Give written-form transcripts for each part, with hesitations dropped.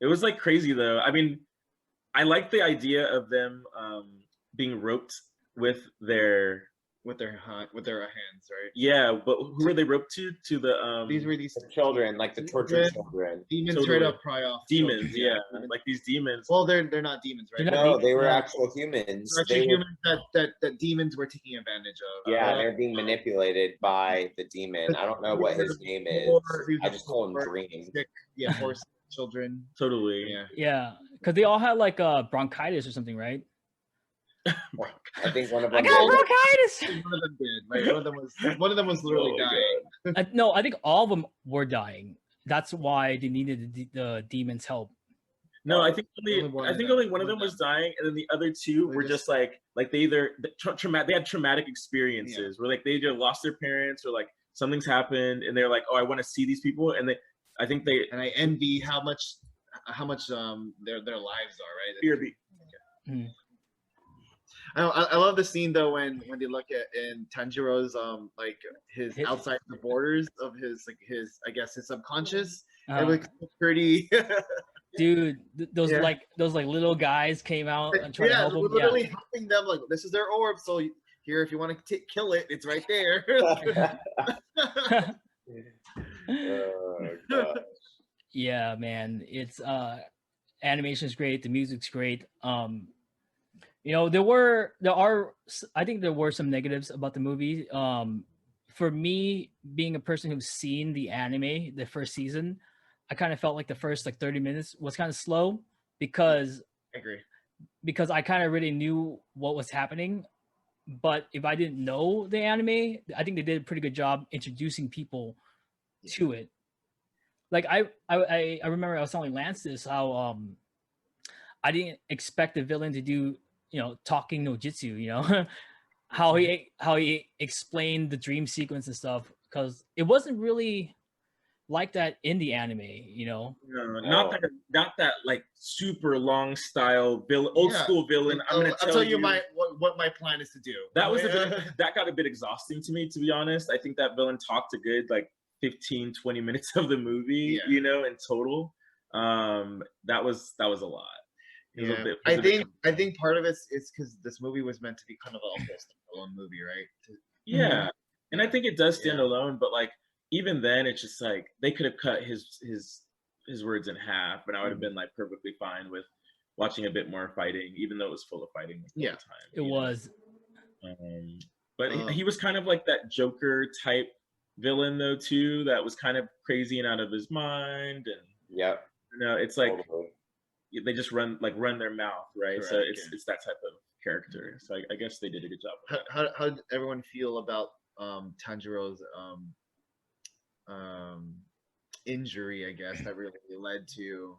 It was like crazy though. I mean, I like the idea of them being roped with their hands, right? Yeah, but who were they roped to? To the these children, like the tortured children. Demons Totally. try to pry off demons. children. Yeah, like these demons. Well, they're not demons, right? No, they were actual humans. They're actually humans that demons were taking advantage of. Yeah, they're being manipulated by the demon. I don't know what his name is. I just call him Dream. Yeah, horse children. Totally. Yeah, because they all had like bronchitis or something, right? I think one of them. I got bronchitis. One of them did. Right? One of them was literally dying. No, I think all of them were dying. That's why they needed the demons' help. No, I think only one of them was dying, and then the other two were just like they had traumatic experiences where like they either lost their parents or like something's happened, and they're like, oh, I want to see these people, and I envy how much their lives are, right? Fear beat. I love the scene though when they look at in Tanjiro's like his outside the borders of his I guess his subconscious. It looks pretty. Dude, those little guys came out and tried to help them. Literally helping them, like, this is their orb, so here, if you want to kill it, it's right there. Oh, gosh. Yeah, man, it's animation's great, the music's great. You know, I think there were some negatives about the movie. For me, being a person who's seen the anime, the first season, I kind of felt like the first 30 minutes was kind of slow because I agree. Because I kind of really knew what was happening, but if I didn't know the anime, I think they did a pretty good job introducing people to it. Like I remember I was telling Lance this, how I didn't expect the villain to do, you know, talking no jutsu, you know, how he explained the dream sequence and stuff, because it wasn't really like that in the anime, you know. No, not that like super long style villain, old school villain. I'm gonna tell you what my plan is to do. That was that got a bit exhausting to me, to be honest. I think that villain talked a good 15-20 minutes of the movie, you know, in total. That was a lot. I think part of it is because this movie was meant to be kind of a standalone movie, right? Yeah, and I think it does stand alone, but like even then, it's just like they could have cut his words in half, and I would have been like perfectly fine with watching a bit more fighting, even though it was full of fighting all the time. It was. But he was kind of like that Joker type villain though too, that was kind of crazy and out of his mind, and you know, it's like they just run their mouth, right? Correct, so it's that type of character. So I guess they did a good job. How did everyone feel about Tanjiro's injury, I guess, that really led to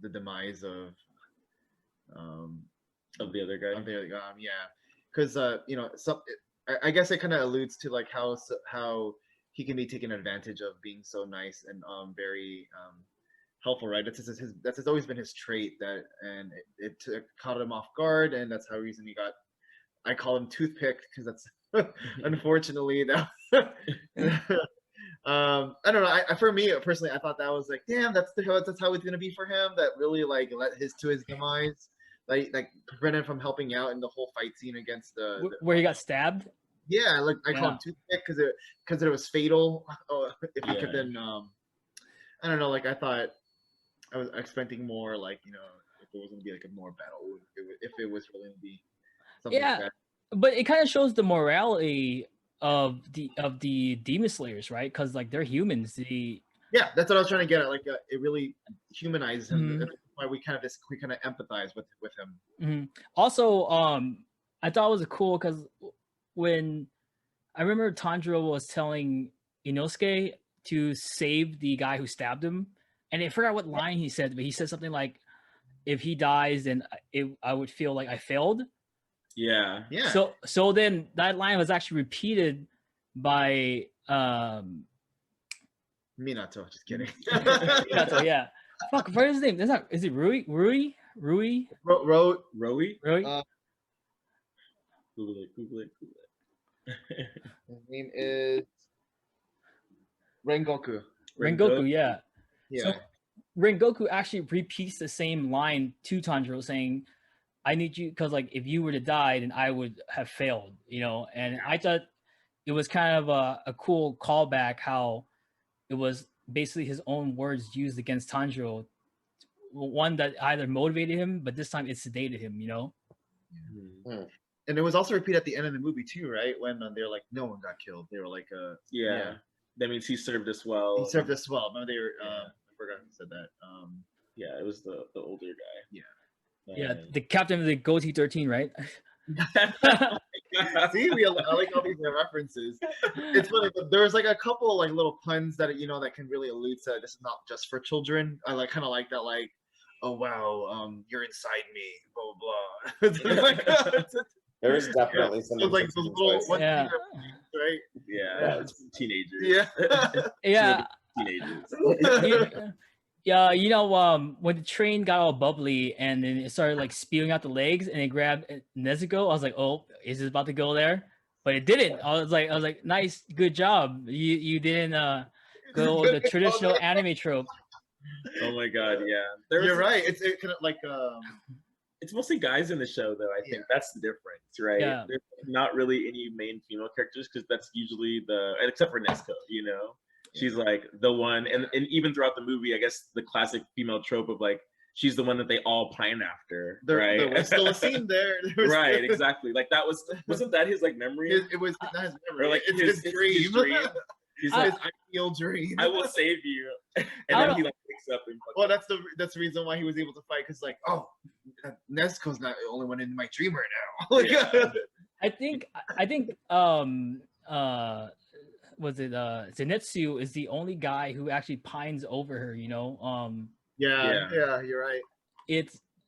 the demise of the other guy? Because you know, I guess it kind of alludes to like how he can be taken advantage of, being so nice and very helpful, right? That's always been his trait, and it caught him off guard, and that's how reason he got. I call him toothpicked because that's unfortunately that. I don't know. For me personally, I thought that was like, damn, that's how it's gonna be for him. That really like led his demise, like prevented him from helping out in the whole fight scene against where he got stabbed. Yeah, like I call him toothpick because it was fatal. If he could then, I don't know. Like I thought, I was expecting more, like, you know, if it was gonna be like a more battle, if it was really gonna be something like that. But it kind of shows the morality of the demon slayers, right? Because like they're humans. Yeah, that's what I was trying to get at. Like it really humanizes him. That's why we kind of empathize with him. Also, I thought it was cool because when I remember Tanjiro was telling Inosuke to save the guy who stabbed him, and I forgot what line he said, but he said something like, "If he dies, then I would feel like I failed." Yeah. So then that line was actually repeated by Minato. Just kidding. Minato, yeah. Fuck, what is his name? Is it Rui? Rui? Rui? Google it. His name is Rengoku. Rengoku, yeah. Yeah. Rengoku actually repeats the same line to Tanjiro, saying, "I need you," because like if you were to die, then I would have failed, you know. And I thought it was kind of a cool callback how it was basically his own words used against Tanjiro, one that either motivated him, but this time it sedated him, you know. Mm-hmm. And it was also repeated at the end of the movie too, right? When they're like, no one got killed. They were like, yeah. That means he served us well. He served us well. Remember they were, I forgot who said that. Yeah, it was the older guy. Yeah. Yeah, the captain of the Goatee 13, right? See, I like all these references. It's funny, but there's like a couple like little puns that that can really allude to this is not just for children. I kind of like that, like, oh wow, you're inside me, blah blah. Like, there is definitely some like those little yeah. Right? Yeah, it's teenagers. Yeah, yeah. Teenagers. Yeah, you know, when the train got all bubbly and then it started like spewing out the legs and it grabbed Nezuko, I was like, oh, is it about to go there? But it didn't. I was like, nice, good job. You didn't go with the traditional anime trope. Oh my god, yeah. You're right. It's kind of like it's mostly guys in the show though. I think that's the difference, right? Yeah. There's not really any main female characters because that's usually except for Nezuko, you know. She's like the one, and even throughout the movie, I guess the classic female trope of like she's the one that they all pine after, right? There was still a scene there. Right, exactly. Like that wasn't that his like memory? It was not his memory, or like his dream. He's like, his ideal dream. I will save you, and then he like wakes up and. Well, that's the reason why he was able to fight because like, oh, Nezuko's not the only one in my dream right now. Like, yeah. I think was it Zenitsu is the only guy who actually pines over her, you know. Yeah, you're right. It's